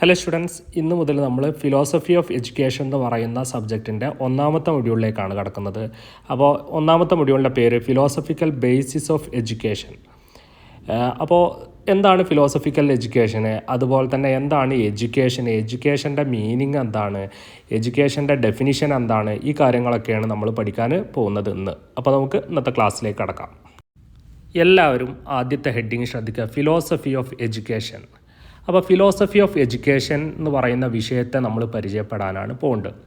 Hello students, ഇന്ന് മുതൽ നമ്മൾ ഫിലോസഫി ഓഫ് എഡ്യൂക്കേഷൻ എന്ന് പറയുന്ന സബ്ജക്റ്റിൻ്റെ ഒന്നാമത്തെ മൊഡ്യൂളിലേക്കാണ് കടക്കുന്നത്. അപ്പോൾ ഒന്നാമത്തെ മൊഡ്യൂളിൻ്റെ പേര് ഫിലോസഫിക്കൽ ബേസിസ് ഓഫ് എഡ്യൂക്കേഷൻ. അപ്പോൾ എന്താണ് ഫിലോസഫിക്കൽ എഡ്യൂക്കേഷന്, അതുപോലെ തന്നെ എന്താണ് എഡ്യൂക്കേഷൻ്റെ മീനിങ് എന്താണ്, എഡ്യൂക്കേഷൻ്റെ ഡെഫിനിഷൻ എന്താണ്, ഈ കാര്യങ്ങളൊക്കെയാണ് നമ്മൾ പഠിക്കാൻ പോകുന്നത് ഇന്ന്. അപ്പോൾ നമുക്ക് ഇന്നത്തെ ക്ലാസ്സിലേക്ക് കടക്കാം. എല്ലാവരും ആദ്യത്തെ ഹെഡിങ് ശ്രദ്ധിക്കുക, ഫിലോസഫി ഓഫ് എഡ്യൂക്കേഷൻ. അപ്പോൾ ഫിലോസഫി ഓഫ് എഡ്യൂക്കേഷൻ എന്ന് പറയുന്ന വിഷയത്തെ നമ്മൾ പരിചയപ്പെടാനാണ് പോകുന്നത്.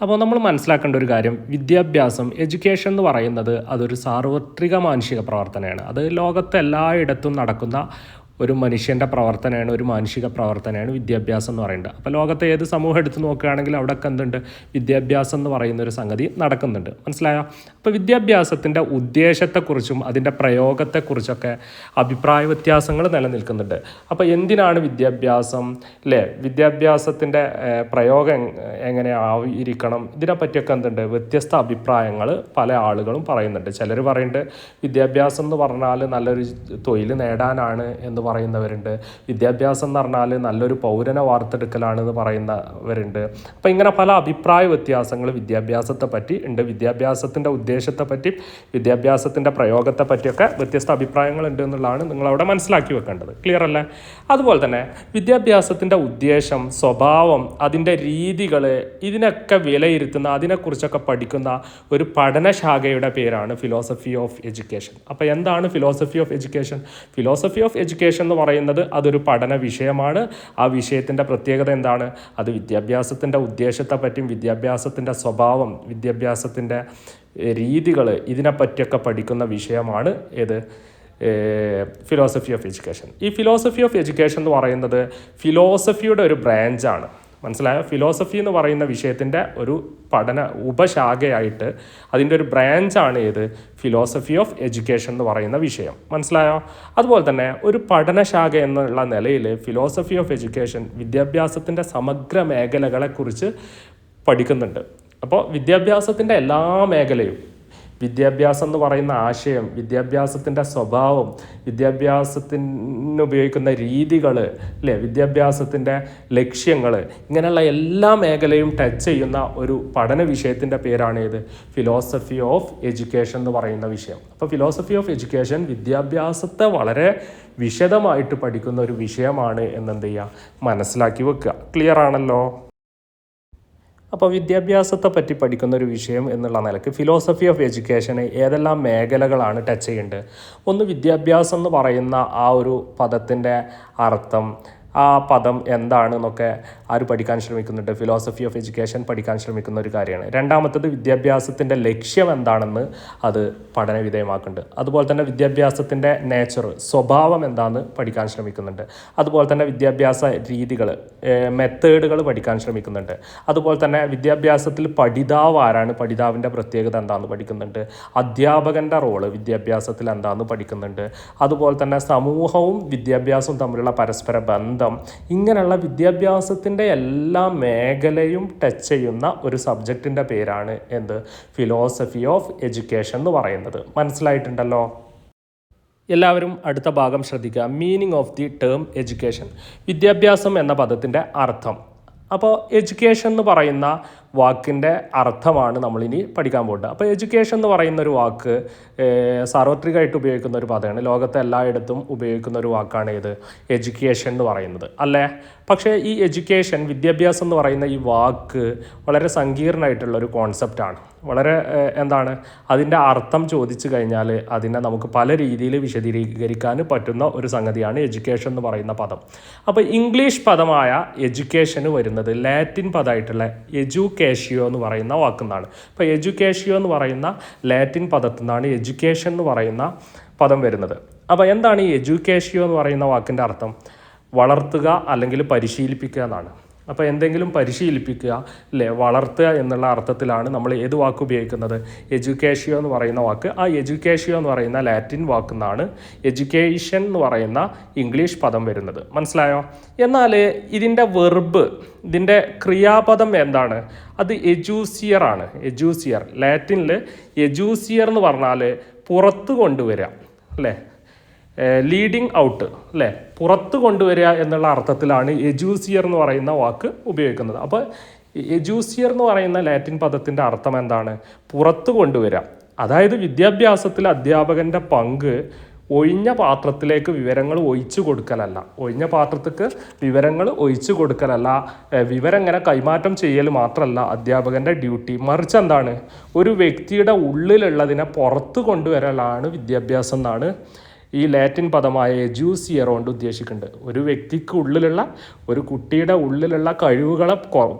അപ്പോൾ നമ്മൾ മനസ്സിലാക്കേണ്ട ഒരു കാര്യം, വിദ്യാഭ്യാസം, എഡ്യൂക്കേഷൻ എന്ന് പറയുന്നത് അതൊരു സാർവത്രിക മാനുഷിക പ്രവർത്തനമാണ്. അത് ലോകത്തെ എല്ലായിടത്തും നടക്കുന്ന ഒരു മനുഷ്യൻ്റെ പ്രവർത്തനമാണ്, ഒരു മാനുഷിക പ്രവർത്തനമാണ് വിദ്യാഭ്യാസം എന്ന് പറയുന്നത്. അപ്പോൾ ലോകത്തെ ഏത് സമൂഹം എടുത്ത് നോക്കുകയാണെങ്കിൽ അവിടെയൊക്കെ എന്തുണ്ട്, വിദ്യാഭ്യാസം എന്ന് പറയുന്ന ഒരു സംഗതി നടക്കുന്നുണ്ട്. മനസ്സിലായോ? അപ്പോൾ വിദ്യാഭ്യാസത്തിൻ്റെ ഉദ്ദേശത്തെക്കുറിച്ചും അതിൻ്റെ പ്രയോഗത്തെക്കുറിച്ചൊക്കെ അഭിപ്രായ വ്യത്യാസങ്ങൾ നിലനിൽക്കുന്നുണ്ട്. അപ്പോൾ എന്തിനാണ് വിദ്യാഭ്യാസം, അല്ലേ, വിദ്യാഭ്യാസത്തിൻ്റെ പ്രയോഗം എങ്ങനെ ആയിരിക്കണം, ഇതിനെപ്പറ്റിയൊക്കെ എന്തുണ്ട്, വ്യത്യസ്ത അഭിപ്രായങ്ങൾ പല ആളുകളും പറയുന്നുണ്ട്. ചിലർ പറയുന്നുണ്ട് വിദ്യാഭ്യാസം എന്ന് പറഞ്ഞാൽ നല്ലൊരു തൊഴിൽ നേടാനാണ് എന്ന് പറയുന്നവരുണ്ട്. വിദ്യാഭ്യാസം എന്ന് പറഞ്ഞാൽ നല്ലൊരു പൗരനെ വാർത്തെടുക്കലാണെന്ന് പറയുന്നവരുണ്ട്. അപ്പോൾ ഇങ്ങനെ പല അഭിപ്രായ വ്യത്യാസങ്ങൾ വിദ്യാഭ്യാസത്തെ പറ്റി ഉണ്ട്. വിദ്യാഭ്യാസത്തിൻ്റെ ഉദ്ദേശത്തെ പറ്റി, വിദ്യാഭ്യാസത്തിൻ്റെ പ്രയോഗത്തെ പറ്റിയൊക്കെ വ്യത്യസ്ത അഭിപ്രായങ്ങൾ ഉണ്ട് എന്നുള്ളതാണ് നിങ്ങളവിടെ മനസ്സിലാക്കി വെക്കേണ്ടത്. ക്ലിയർ അല്ലേ? അതുപോലെ തന്നെ വിദ്യാഭ്യാസത്തിൻ്റെ ഉദ്ദേശം, സ്വഭാവം, അതിൻ്റെ രീതികൾ, ഇതിനൊക്കെ വിലയിരുത്തുന്ന, അതിനെക്കുറിച്ചൊക്കെ പഠിക്കുന്ന ഒരു പഠനശാഖയുടെ പേരാണ് ഫിലോസഫി ഓഫ് എഡ്യൂക്കേഷൻ. അപ്പോൾ എന്താണ് philosophy of education? Philosophy of education എന്ന് പറയുന്നത് അതൊരു പഠന വിഷയമാണ്. ആ വിഷയത്തിൻ്റെ പ്രത്യേകത എന്താണ്? അത് വിദ്യാഭ്യാസത്തിൻ്റെ ഉദ്ദേശത്തെ പറ്റിയും വിദ്യാഭ്യാസത്തിൻ്റെ സ്വഭാവം, വിദ്യാഭ്യാസത്തിൻ്റെ രീതികൾ, ഇതിനെപ്പറ്റിയൊക്കെ പഠിക്കുന്ന വിഷയമാണ് ഏത്, ഫിലോസഫി ഓഫ് എഡ്യൂക്കേഷൻ. ഈ ഫിലോസഫി ഓഫ് എഡ്യൂക്കേഷൻ എന്ന് പറയുന്നത് ഫിലോസഫിയുടെ ഒരു ബ്രാഞ്ചാണ്. മനസ്സിലായോ? ഫിലോസഫി എന്ന് പറയുന്ന വിഷയത്തിൻ്റെ ഒരു പഠന ഉപശാഖയായിട്ട് അതിൻ്റെ ഒരു ബ്രാഞ്ചാണ് ഏത്, ഫിലോസഫി ഓഫ് എഡ്യൂക്കേഷൻ എന്ന് പറയുന്ന വിഷയം. മനസ്സിലായോ? അതുപോലെ തന്നെ ഒരു പഠനശാഖ എന്നുള്ള നിലയിൽ ഫിലോസഫി ഓഫ് എഡ്യൂക്കേഷൻ വിദ്യാഭ്യാസത്തിൻ്റെ സമഗ്ര മേഖലകളെക്കുറിച്ച് പഠിക്കുന്നുണ്ട്. അപ്പോൾ വിദ്യാഭ്യാസത്തിൻ്റെ എല്ലാ മേഖലയും, വിദ്യാഭ്യാസം എന്ന് പറയുന്ന ആശയം, വിദ്യാഭ്യാസത്തിൻ്റെ സ്വഭാവം, വിദ്യാഭ്യാസത്തിന് ഉപയോഗിക്കുന്ന രീതികൾ, അല്ലേ, വിദ്യാഭ്യാസത്തിൻ്റെ ലക്ഷ്യങ്ങൾ, ഇങ്ങനെയുള്ള എല്ലാ മേഖലയും ടച്ച് ചെയ്യുന്ന ഒരു പഠന വിഷയത്തിൻ്റെ പേരാണ് ഏത്, ഫിലോസഫി ഓഫ് എഡ്യൂക്കേഷൻ എന്ന് പറയുന്ന വിഷയം. അപ്പോൾ ഫിലോസഫി ഓഫ് എഡ്യൂക്കേഷൻ വിദ്യാഭ്യാസത്തെ വളരെ വിശദമായിട്ട് പഠിക്കുന്ന ഒരു വിഷയമാണ് എന്നെന്ത് ചെയ്യുക, മനസ്സിലാക്കി വെക്കുക. ക്ലിയർ ആണല്ലോ? അപ്പോൾ വിദ്യാഭ്യാസത്തെ പറ്റി പഠിക്കുന്ന ഒരു വിഷയം എന്നുള്ള നിലയ്ക്ക് ഫിലോസഫി ഓഫ് എഡ്യൂക്കേഷന് ഏതെല്ലാം മേഖലകളാണ് ടച്ച് ചെയ്യേണ്ടത്? ഒന്ന്, വിദ്യാഭ്യാസം എന്ന് പറയുന്ന ആ ഒരു പദത്തിൻ്റെ അർത്ഥം, ആ പദം എന്താണെന്നൊക്കെ ആര് പഠിക്കാൻ ശ്രമിക്കുന്നുണ്ട്, ഫിലോസഫി ഓഫ് എഡ്യൂക്കേഷൻ പഠിക്കാൻ ശ്രമിക്കുന്ന ഒരു കാര്യമാണ്. രണ്ടാമത്തത്, വിദ്യാഭ്യാസത്തിൻ്റെ ലക്ഷ്യം എന്താണെന്ന് അത് പഠന വിധേയമാക്കുന്നുണ്ട്. അതുപോലെ തന്നെ വിദ്യാഭ്യാസത്തിൻ്റെ നേച്ചർ, സ്വഭാവം എന്താണെന്ന് പഠിക്കാൻ ശ്രമിക്കുന്നുണ്ട്. അതുപോലെ തന്നെ വിദ്യാഭ്യാസ രീതികൾ, മെത്തേഡുകൾ പഠിക്കാൻ ശ്രമിക്കുന്നുണ്ട്. അതുപോലെ തന്നെ വിദ്യാഭ്യാസത്തിൽ പഠിതാവ് ആരാണ്, പഠിതാവിൻ്റെ പ്രത്യേകത എന്താണെന്ന് പഠിക്കുന്നുണ്ട്. അധ്യാപകൻ്റെ റോള് വിദ്യാഭ്യാസത്തിൽ എന്താണെന്ന് പഠിക്കുന്നുണ്ട്. അതുപോലെ തന്നെ സമൂഹവും വിദ്യാഭ്യാസവും തമ്മിലുള്ള പരസ്പര ബന്ധം, ഇങ്ങനെയുള്ള വിദ്യാഭ്യാസത്തിൻ്റെ എല്ലാ മേഖലയും ടച്ച് ചെയ്യുന്ന ഒരു സബ്ജക്റ്റിൻ്റെ പേരാണ് എന്ത്, ഫിലോസഫി ഓഫ് എഡ്യൂക്കേഷൻ എന്ന് പറയുന്നത്. മനസ്സിലായിട്ടുണ്ടല്ലോ? എല്ലാവരും അടുത്ത ഭാഗം ശ്രദ്ധിക്കുക, meaning of the term education. വിദ്യാഭ്യാസം എന്ന പദത്തിൻ്റെ അർത്ഥം. അപ്പോൾ എഡ്യൂക്കേഷൻ എന്ന് പറയുന്ന വാക്കിൻ്റെ അർത്ഥമാണ് നമ്മളിനി പഠിക്കാൻ പോകുന്നത്. അപ്പോൾ എഡ്യൂക്കേഷൻ എന്ന് പറയുന്ന ഒരു വാക്ക് സാർവത്രികമായിട്ട് ഉപയോഗിക്കുന്ന ഒരു പദമാണ്. ലോകത്തെ എല്ലായിടത്തും ഉപയോഗിക്കുന്ന ഒരു വാക്കാണ് ഏത്, എഡ്യൂക്കേഷൻ എന്ന് പറയുന്നത്, അല്ലേ? പക്ഷേ ഈ എഡ്യൂക്കേഷൻ, വിദ്യാഭ്യാസം എന്ന് പറയുന്ന ഈ വാക്ക് വളരെ സങ്കീർണമായിട്ടുള്ളൊരു കോൺസെപ്റ്റാണ്. വളരെ എന്താണ് അതിൻ്റെ അർത്ഥം ചോദിച്ചു കഴിഞ്ഞാൽ അതിനെ നമുക്ക് പല രീതിയിൽ വിശദീകരിക്കാൻ പറ്റുന്ന ഒരു സംഗതിയാണ് എഡ്യൂക്കേഷൻ എന്ന് പറയുന്ന പദം. അപ്പോൾ ഇംഗ്ലീഷ് പദമായ എഡ്യൂക്കേഷന് വരുന്നത് ലാറ്റിൻ പദമായിട്ടുള്ള എഡ്യൂക്കേഷ്യോ എന്ന് പറയുന്ന വാക്കുന്നാണ്. അപ്പോൾ എഡ്യൂക്കേഷ്യോ എന്ന് പറയുന്ന ലാറ്റിൻ പദത്തിൽ നിന്നാണ് എഡ്യൂക്കേഷൻ എന്ന് പറയുന്ന പദം വരുന്നത്. അപ്പോൾ എന്താണ് ഈ എഡ്യൂക്കേഷ്യോ എന്ന് പറയുന്ന വാക്കിൻ്റെ അർത്ഥം? വളർത്തുക അല്ലെങ്കിൽ പരിശീലിപ്പിക്കുക എന്നാണ്. അപ്പോൾ എന്തെങ്കിലും പരിശീലിപ്പിക്കുക, അല്ലേ, വളർത്തുക എന്നുള്ള അർത്ഥത്തിലാണ് നമ്മൾ ഏത് വാക്ക് ഉപയോഗിക്കുന്നത്, എഡ്യൂക്കേഷ്യോ എന്ന് പറയുന്ന വാക്ക്. ആ എഡ്യൂക്കേഷ്യോ എന്ന് പറയുന്ന ലാറ്റിൻ വാക്കിൽ നിന്നാണ് എഡ്യൂക്കേഷൻ എന്ന് പറയുന്ന ഇംഗ്ലീഷ് പദം വരുന്നത്. മനസ്സിലായോ? എന്നാൽ ഇതിൻ്റെ വെർബ്, ഇതിൻ്റെ ക്രിയാപദം എന്താണ്? അത് എജൂസിയർ ആണ്. എജൂസിയർ, ലാറ്റിനിൽ എജൂസിയർ എന്ന് പറഞ്ഞാൽ പുറത്ത് കൊണ്ടുവരിക, അല്ലേ, ലീഡിങ് ഔട്ട് അല്ലേ, പുറത്ത് കൊണ്ടുവരിക എന്നുള്ള അർത്ഥത്തിലാണ് എജൂസിയർ എന്ന് പറയുന്ന വാക്ക് ഉപയോഗിക്കുന്നത്. അപ്പോൾ എജൂസിയർ എന്ന് പറയുന്ന ലാറ്റിൻ പദത്തിൻ്റെ അർത്ഥം എന്താണ്? പുറത്ത് കൊണ്ടുവരിക. അതായത് വിദ്യാഭ്യാസത്തിൽ അധ്യാപകൻ്റെ പങ്ക് ഒഴിഞ്ഞ പാത്രത്തിലേക്ക് വിവരങ്ങൾ ഒഴിച്ചു കൊടുക്കലല്ല, ഒഴിഞ്ഞ പാത്രത്തിലേക്ക് വിവരങ്ങൾ ഒഴിച്ചു കൊടുക്കലല്ല, വിവരം ഇങ്ങനെ കൈമാറ്റം ചെയ്യൽ മാത്രമല്ല അധ്യാപകൻ്റെ ഡ്യൂട്ടി. മറിച്ച് എന്താണ്? ഒരു വ്യക്തിയുടെ ഉള്ളിലുള്ളതിനെ പുറത്ത് കൊണ്ടുവരലാണ് വിദ്യാഭ്യാസം എന്നാണ് ഈ ലാറ്റിൻ പദമായ എജൂസിയർ കൊണ്ട് ഉദ്ദേശിക്കുന്നുണ്ട്. ഒരു വ്യക്തിക്ക് ഉള്ളിലുള്ള, ഒരു കുട്ടിയുടെ ഉള്ളിലുള്ള കഴിവുകളെ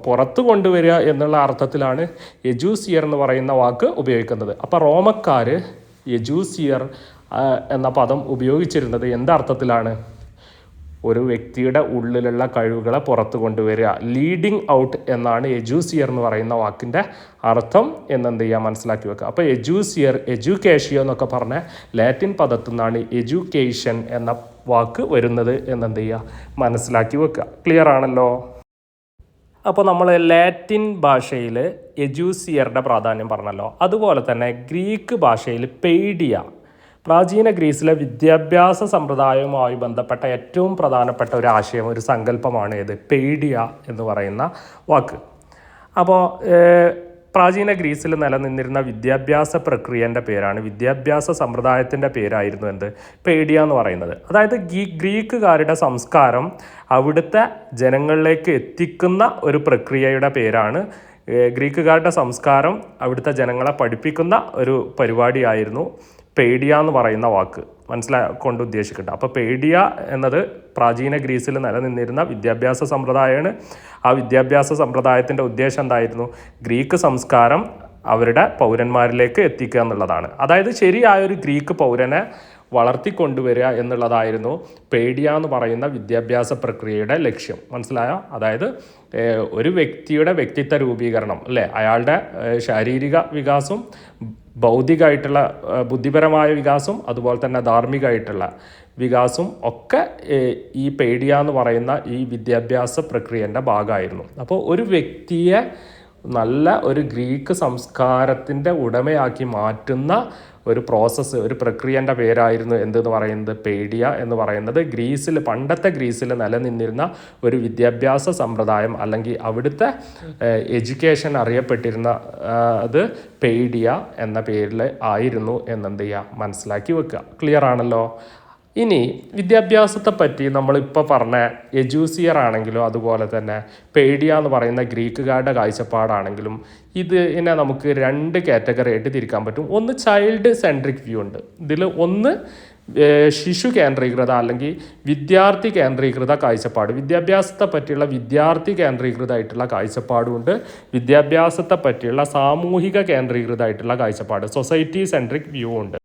പുറത്ത് കൊണ്ടുവരിക എന്നുള്ള അർത്ഥത്തിലാണ് എജൂസിയർ എന്ന് പറയുന്ന വാക്ക് ഉപയോഗിക്കുന്നത്. അപ്പോൾ റോമക്കാർ എജൂസിയർ എന്ന പദം ഉപയോഗിച്ചിരുന്നത് എന്തർത്ഥത്തിലാണ്? ഒരു വ്യക്തിയുടെ ഉള്ളിലുള്ള കഴിവുകളെ പുറത്ത് കൊണ്ടുവരിക, ലീഡിങ് ഔട്ട് എന്നാണ് എജൂസിയർ എന്ന് പറയുന്ന വാക്കിൻ്റെ അർത്ഥം എന്നെന്ത് ചെയ്യുക, മനസ്സിലാക്കി വെക്കുക. അപ്പോൾ എജൂസിയർ, എഡ്യൂക്കേഷ്യോ എന്നൊക്കെ പറഞ്ഞ ലാറ്റിൻ പദത്തിൽ നിന്നാണ് എഡ്യൂക്കേഷൻ എന്ന വാക്ക് വരുന്നത് എന്നെന്ത് ചെയ്യുക, മനസ്സിലാക്കി വെക്കുക. ക്ലിയർ ആണല്ലോ? അപ്പോൾ നമ്മൾ ലാറ്റിൻ ഭാഷയിൽ എജൂസിയറുടെ പ്രാധാന്യം പറഞ്ഞല്ലോ. അതുപോലെ തന്നെ ഗ്രീക്ക് ഭാഷയിൽ പെയ്ഡിയ, പ്രാചീന ഗ്രീസിലെ വിദ്യാഭ്യാസ സമ്പ്രദായവുമായി ബന്ധപ്പെട്ട ഏറ്റവും പ്രധാനപ്പെട്ട ഒരു ആശയം, ഒരു സങ്കല്പമാണ് ഏത്? പെയ്ഡിയ എന്ന് പറയുന്ന വാക്ക്. അപ്പോൾ പ്രാചീന ഗ്രീസിൽ നിലനിന്നിരുന്ന വിദ്യാഭ്യാസ പ്രക്രിയൻ്റെ പേരാണ്, വിദ്യാഭ്യാസ സമ്പ്രദായത്തിൻ്റെ പേരായിരുന്നു എന്ത്? പെയ്ഡിയ എന്ന് പറയുന്നത്. അതായത് ഗ്രീക്കുകാരുടെ സംസ്കാരം അവിടുത്തെ ജനങ്ങളിലേക്ക് എത്തിക്കുന്ന ഒരു പ്രക്രിയയുടെ പേരാണ്. ഗ്രീക്കുകാരുടെ സംസ്കാരം അവിടുത്തെ ജനങ്ങളെ പഠിപ്പിക്കുന്ന ഒരു പരിപാടിയായിരുന്നു പെയ്ഡിയ എന്ന് പറയുന്ന വാക്ക് കൊണ്ട് ഉദ്ദേശിക്കുന്നുണ്ട്. അപ്പോൾ പെയ്ഡിയ എന്നത് പ്രാചീന ഗ്രീസിൽ നിലനിന്നിരുന്ന വിദ്യാഭ്യാസ സമ്പ്രദായമാണ്. ആ വിദ്യാഭ്യാസ സമ്പ്രദായത്തിൻ്റെ ഉദ്ദേശം എന്തായിരുന്നു? ഗ്രീക്ക് സംസ്കാരം അവരുടെ പൗരന്മാരിലേക്ക് എത്തിക്കുക എന്നുള്ളതാണ്. അതായത് ശരിയായൊരു ഗ്രീക്ക് പൗരനെ വളർത്തിക്കൊണ്ടുവരിക എന്നുള്ളതായിരുന്നു പെയ്ഡിയ എന്ന് പറയുന്ന വിദ്യാഭ്യാസ പ്രക്രിയയുടെ ലക്ഷ്യം. മനസ്സിലായോ? അതായത് ഒരു വ്യക്തിയുടെ വ്യക്തിത്വ രൂപീകരണം അല്ലേ, അയാളുടെ ശാരീരിക വികാസവും ബൗദ്ധികമായിട്ടുള്ള ബുദ്ധിപരമായ വികാസവും അതുപോലെ തന്നെ ധാർമ്മികമായിട്ടുള്ള വികാസവും ഒക്കെ ഈ പെയ്ഡിയ എന്ന് പറയുന്ന ഈ വിദ്യാഭ്യാസ പ്രക്രിയൻ്റെ ഭാഗമായിരുന്നു. അപ്പോൾ ഒരു വ്യക്തിയെ നല്ല ഒരു ഗ്രീക്ക് സംസ്കാരത്തിൻ്റെ ഉടമയാക്കി മാറ്റുന്ന ഒരു പ്രോസസ്സ്, ഒരു പ്രക്രിയൻ്റെ പേരായിരുന്നു എന്തെന്ന് പറയുന്നത്? പെയ്ഡിയ എന്ന് പറയുന്നത്. പണ്ടത്തെ ഗ്രീസിൽ നിലനിന്നിരുന്ന ഒരു വിദ്യാഭ്യാസ സമ്പ്രദായം അല്ലെങ്കിൽ അവിടുത്തെ എഡ്യൂക്കേഷൻ അറിയപ്പെട്ടിരുന്ന അത് പെയ്ഡിയ എന്ന പേരിൽ ആയിരുന്നു എന്നെന്ത് ചെയ്യുക, മനസ്സിലാക്കി വെക്കുക. ക്ലിയർ ആണല്ലോ? ഇനി വിദ്യാഭ്യാസത്തെ പറ്റി നമ്മളിപ്പോൾ പറഞ്ഞ എജൂസിയർ ആണെങ്കിലും അതുപോലെ തന്നെ പെയ്ഡിയ എന്ന് പറയുന്ന ഗ്രീക്കുകാരുടെ കാഴ്ചപ്പാടാണെങ്കിലും ഇതിനെ നമുക്ക് രണ്ട് കാറ്റഗറി ആയിട്ട് തിരിക്കാൻ പറ്റും. ഒന്ന് ചൈൽഡ് സെൻട്രിക് വ്യൂ ഉണ്ട്. ഇതിൽ ഒന്ന് ശിശു കേന്ദ്രീകൃത അല്ലെങ്കിൽ വിദ്യാർത്ഥി കേന്ദ്രീകൃത കാഴ്ചപ്പാട്, വിദ്യാഭ്യാസത്തെ പറ്റിയുള്ള വിദ്യാർത്ഥി കേന്ദ്രീകൃതമായിട്ടുള്ള കാഴ്ചപ്പാടുമുണ്ട്. വിദ്യാഭ്യാസത്തെ പറ്റിയുള്ള സാമൂഹിക കേന്ദ്രീകൃതമായിട്ടുള്ള കാഴ്ചപ്പാട്, സൊസൈറ്റി സെൻട്രിക് വ്യൂ ഉണ്ട്.